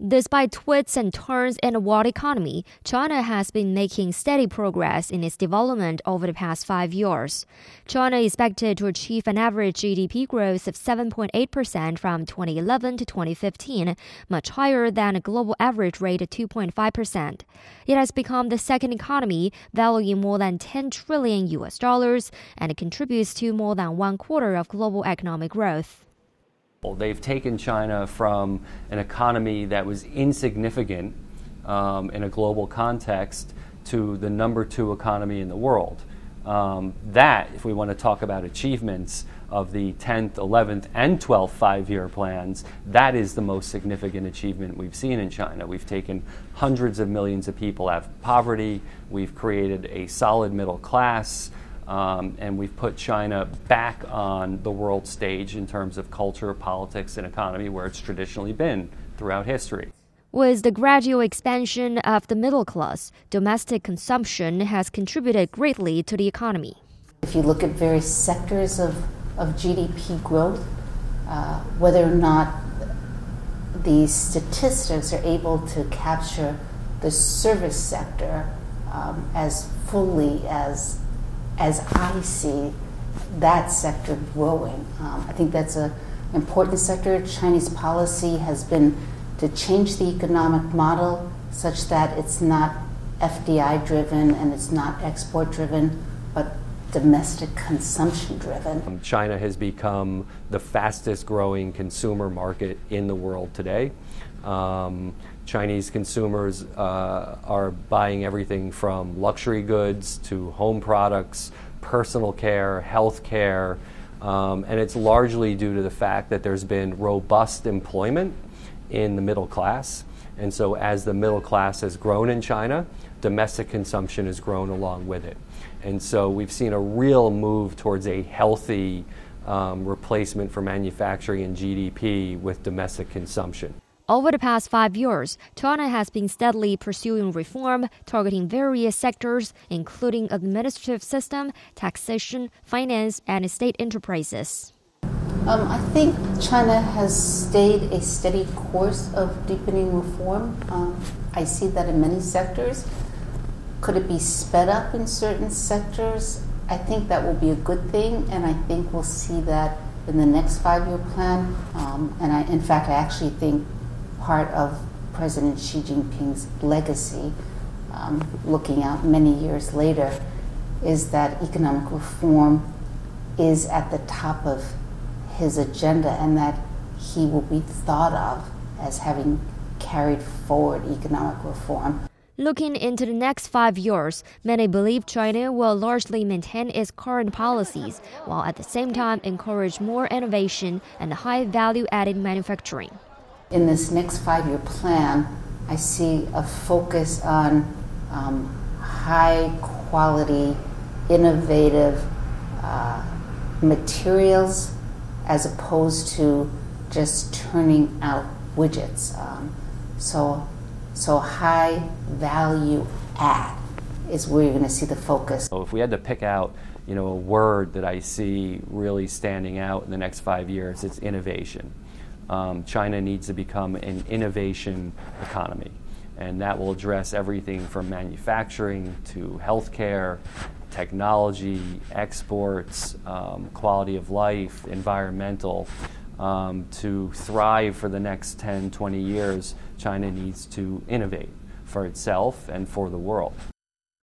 Despite twists and turns in the world economy, China has been making steady progress in its development over the past 5 years. China is expected to achieve an average GDP growth of 7.8% from 2011 to 2015, much higher than a global average rate of 2.5%. It has become the second economy, valuing more than $10 trillion and it contributes to more than 1/4 of global economic growth. They've taken China from an economy that was insignificant in a global context to the number 2 economy in the world. That, if we want to talk about achievements of the 10th, 11th, and 12th 5-year plans, that is the most significant achievement we've seen in China. We've taken hundreds of millions of people out of poverty. We've created a solid middle class. And we've put China back on the world stage in terms of culture, politics, and economy, where it's traditionally been throughout history. With the gradual expansion of the middle class, domestic consumption has contributed greatly to the economy. If you look at various sectors of GDP growth, whether or not these statistics are able to capture the service sector as fully as I see that sector growing. I think that's an important sector. Chinese policy has been to change the economic model such that it's not FDI driven and it's not export driven, but domestic consumption driven. China has become the fastest growing consumer market in the world today. Chinese consumers are buying everything from luxury goods to home products, personal care, health care, and it's largely due to the fact that there's been robust employment in the middle class. And so as the middle class has grown in China, domestic consumption has grown along with it. And so we've seen a real move towards a healthy replacement for manufacturing and GDP with domestic consumption. Over the past 5 years, China has been steadily pursuing reform, targeting various sectors, including administrative system, taxation, finance, and state enterprises. I think China has stayed a steady course of deepening reform. I see that in many sectors. Could it be sped up in certain sectors? I think that will be a good thing, and I think we'll see that in the next 5-year plan. In fact, I actually think part of President Xi Jinping's legacy, looking out many years later, is that economic reform is at the top of his agenda and that he will be thought of as having carried forward economic reform. Looking into the next 5 years, many believe China will largely maintain its current policies, while at the same time encourage more innovation and high value-added manufacturing. In this next 5-year plan, I see a focus on high-quality, innovative materials as opposed to just turning out widgets. So high value add is where you're going to see the focus. So if we had to pick out, a word that I see really standing out in the next 5 years, it's innovation. China needs to become an innovation economy, and that will address everything from manufacturing to healthcare, technology, exports, quality of life, environmental. To thrive for the next 10, 20 years, China needs to innovate for itself and for the world.